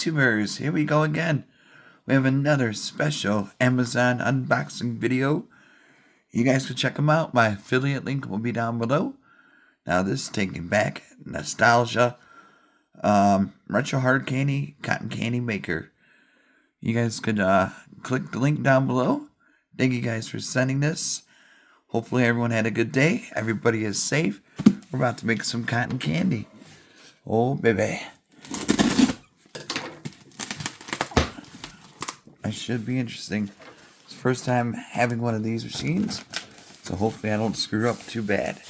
YouTubers, here we go again. We have another special Amazon unboxing video. You guys can check them out. My affiliate link will be down below. Now this is taking back nostalgia. Retro hard candy, cotton candy maker. You guys could click the link down below. Thank you guys for sending this. Hopefully everyone had a good day. Everybody is safe. We're about to make some cotton candy. Oh baby. That should be interesting. It's the first time having one of these machines, so hopefully I don't screw up too bad.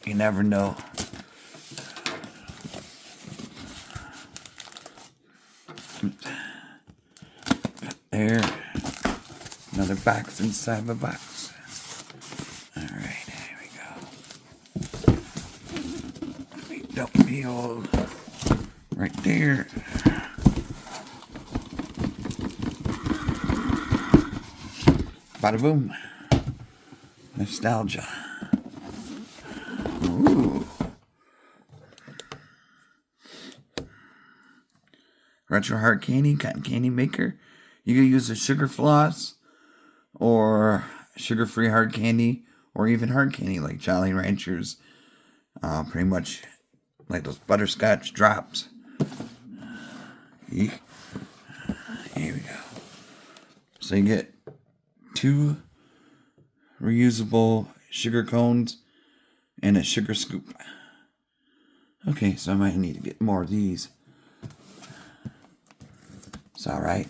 You never know. There. Another box inside my box. Alright, here we go. Don't be old. Right there. Bada boom. Nostalgia. Ooh. Retro hard candy, cotton candy maker. You can use a sugar floss or sugar-free hard candy or even hard candy like Jolly Ranchers. Pretty much like those butterscotch drops. Here we go. So you get 2 reusable sugar cones and a sugar scoop. Okay, so I might need to get more of these. It's alright.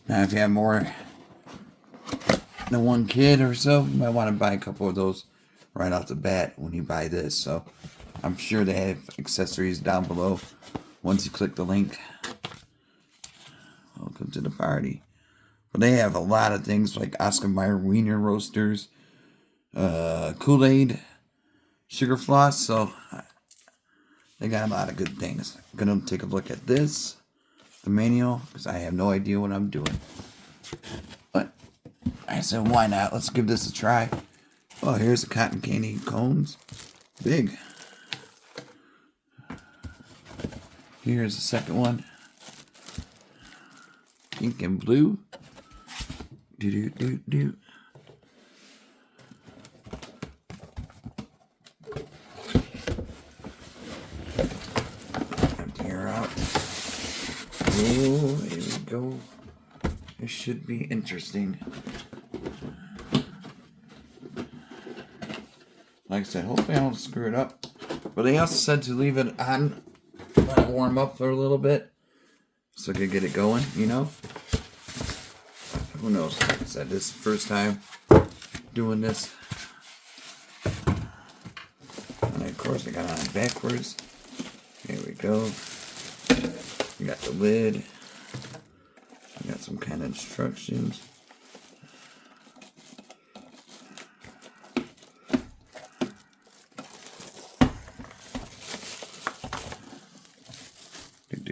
Now if you have more than one kid or so, you might want to buy a couple of those right off the bat when you buy this. So I'm sure they have accessories down below once you click the link. Welcome to the party. But they have a lot of things like Oscar Mayer Wiener Roasters, Kool-Aid, Sugar Floss, so they got a lot of good things. I'm going to take a look at this, the manual, because I have no idea what I'm doing. But I said, why not? Let's give this a try. Oh, here's the cotton candy cones. Big. Here's the second one. Pink and blue. Do. Empty her out. Oh, here we go. This should be interesting. Like I said, hopefully I don't screw it up. But they also said to leave it on, let it warm up for a little bit, so I could get it going, you know? Who knows? Like I said, this is the first time doing this. And of course I got it on backwards. Here we go. We got the lid. I got some kind of instructions.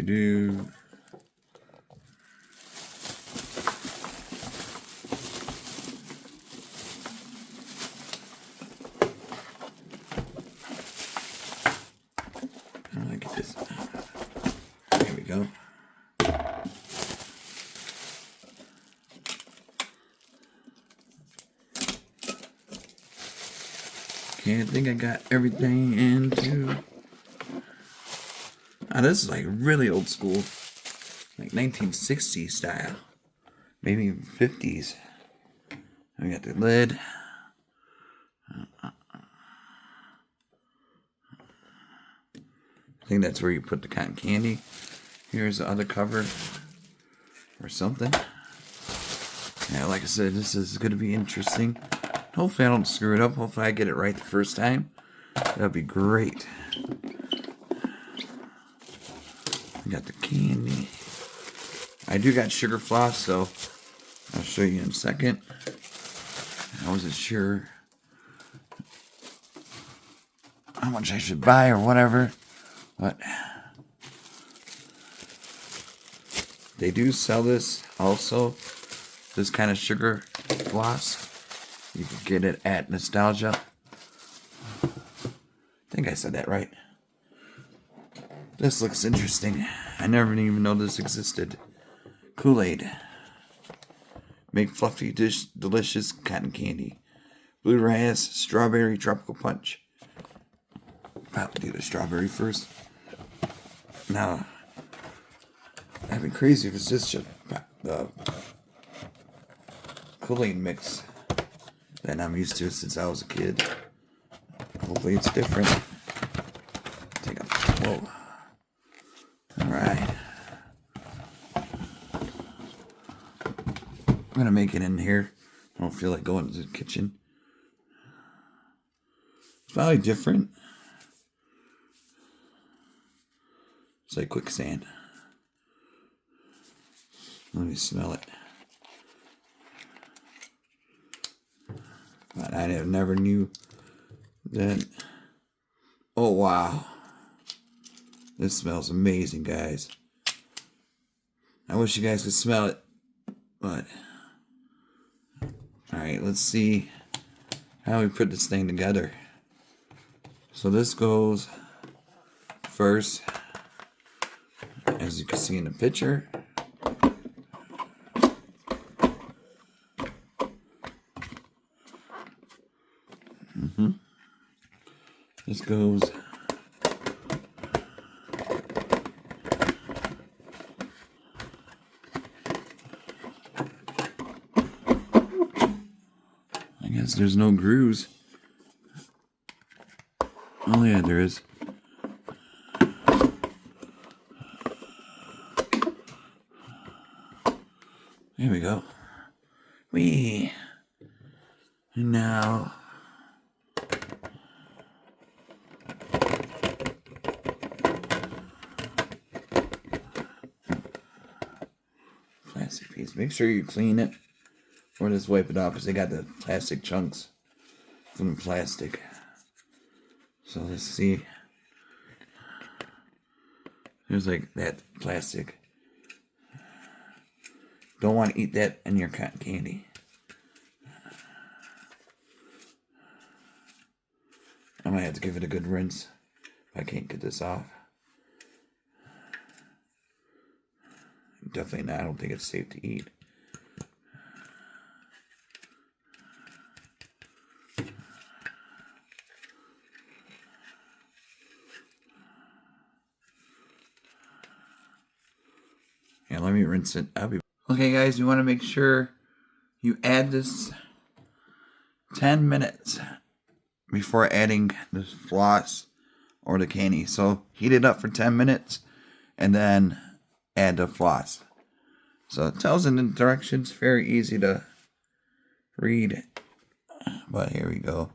Do. I get this. There we go. Okay, I think I got everything into. Now this is like really old school, like 1960s style, maybe even 50s. I got the lid. I think that's where you put the cotton candy. Here's the other cover or something. Yeah, like I said, this is going to be interesting. Hopefully I don't screw it up. Hopefully I get it right the first time. That'd be great. I got the candy. I do got sugar floss, so I'll show you in a second. I wasn't sure how much I should buy or whatever, but they do sell this also, this kind of sugar floss. You can get it at Nostalgia. I think I said that right. This looks interesting. I never even know this existed. Kool-Aid. Make fluffy, delicious cotton candy. Bluegrass, strawberry, tropical punch. Probably do the strawberry first. Now, that'd be crazy if it's just the Kool-Aid mix that I'm used to since I was a kid. Hopefully it's different. Take a whoa. Alright. I'm gonna make it in here. I don't feel like going to the kitchen. It's probably different. It's like quicksand. Let me smell it. But I never knew that. Oh wow. This smells amazing, guys. I wish you guys could smell it. But alright, let's see how we put this thing together. So this goes first, as you can see in the picture. This goes I guess there's no grooves. Oh yeah, there is. There we go. Whee! And now plastic piece. Make sure you clean it or just wipe it off because they got the plastic chunks from the plastic. So let's see. There's like that plastic. Don't want to eat that in your cotton candy. I might have to give it a good rinse if I can't get this off. Definitely not. I don't think it's safe to eat. Yeah, let me rinse it. Okay, guys, you want to make sure you add this 10 minutes before adding the floss or the candy. So heat it up for 10 minutes and then add the floss. So it tells in the directions, very easy to read. But here we go.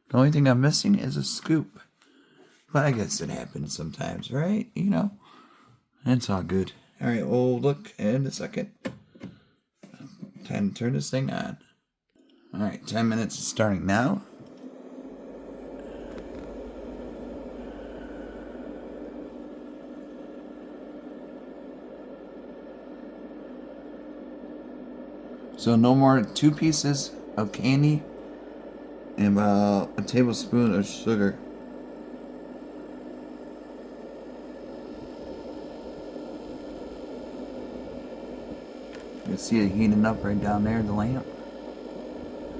The only thing I'm missing is a scoop. But I guess it happens sometimes, right? You know, it's all good. Alright, we'll look in a second. Time to turn this thing on. Alright, 10 minutes is starting now. So no more 2 pieces of candy and about a tablespoon of sugar. You see it heating up right down there, the lamp.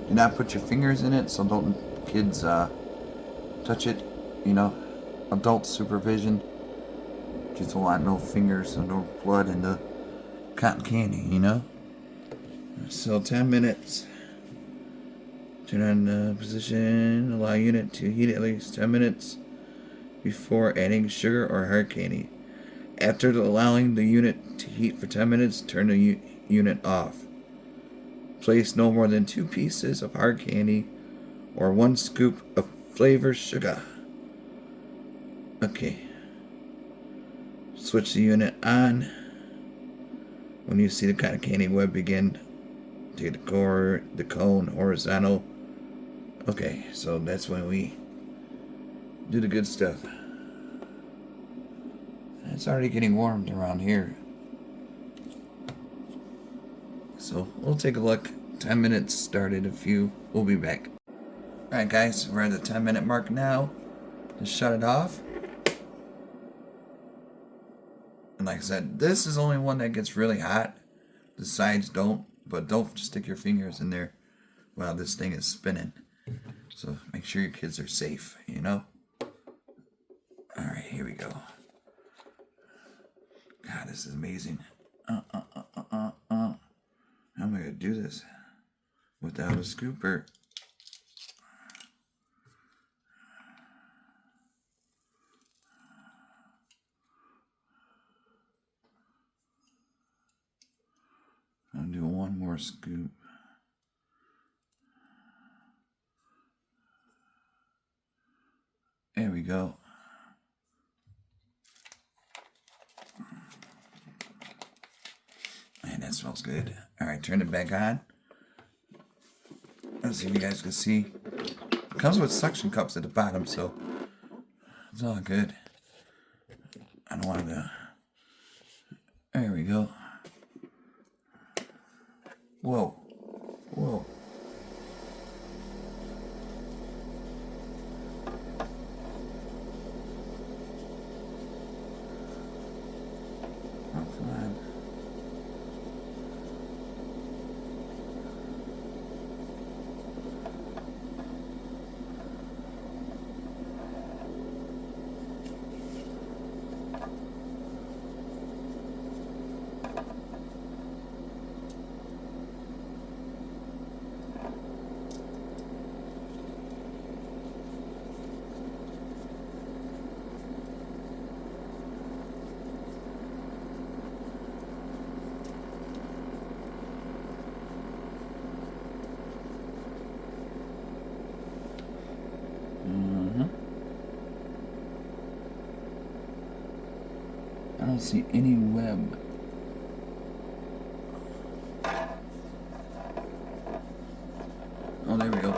Do not put your fingers in it, so don't kids touch it. You know, adult supervision. Just don't want no fingers or no blood in the cotton candy, you know. So 10 minutes. Turn on the position. Allow unit to heat at least 10 minutes before adding sugar or hard candy. After allowing the unit to heat for 10 minutes, turn the unit off. Place no more than 2 pieces of hard candy or 1 scoop of flavored sugar. Okay. Switch the unit on. When you see the cotton candy web begin, take the cone horizontal. Okay, so that's when we do the good stuff. It's already getting warmed around here. So we'll take a look. 10 minutes started. We'll be back. Alright guys, we're at the 10-minute mark now. Just shut it off. And like I said, this is only one that gets really hot. The sides don't, but don't stick your fingers in there while this thing is spinning. So make sure your kids are safe, you know? Alright, here we go. God, this is amazing. How am I going to do this without a scooper? I'll do one more scoop. There we go. Man, that smells good. Alright, turn it back on. Let's see if you guys can see. It comes with suction cups at the bottom, so it's all good. I don't want to. There we go. Whoa. Whoa. Oh, come on. I don't see any web. Oh, there we go.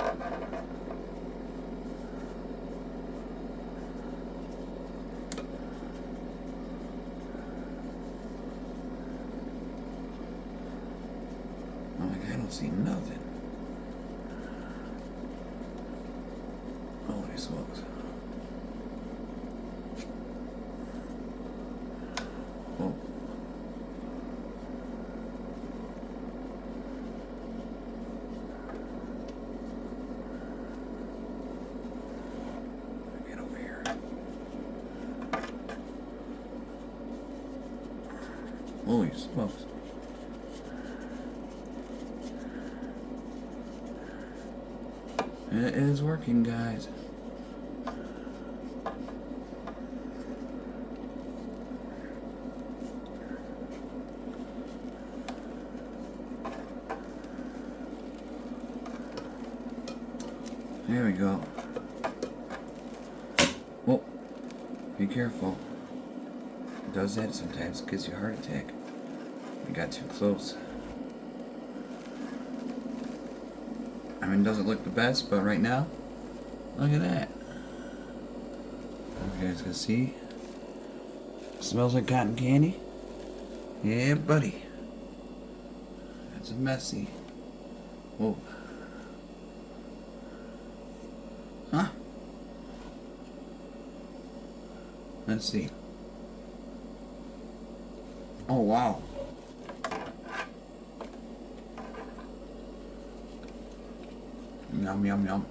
Oh my God, I don't see nothing. Holy smokes. Oh. Get over here. Holy smokes. It is working, guys. There we go. Oh, be careful. It does that sometimes. It gives you a heart attack. You got too close. I mean, it doesn't look the best, but right now, look at that. You guys can see. It smells like cotton candy. Yeah, buddy. That's a messy. Whoa. Huh? Let's see. Oh, wow. Yum, yum, yum.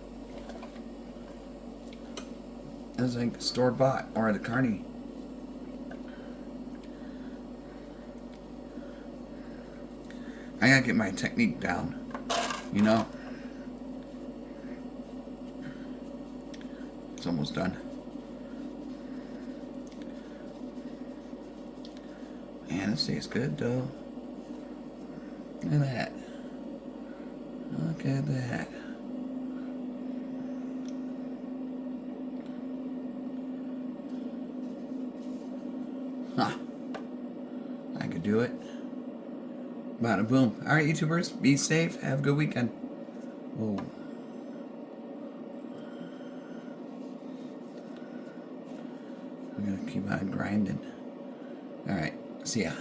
It's like store-bought or at a carny. I gotta get my technique down, you know? It's almost done. Man, this tastes good, though. Look at that. Look at that. Huh. I could do it. Bada boom. Alright, YouTubers, be safe. Have a good weekend. Whoa. I'm gonna keep on grinding. Alright, see ya.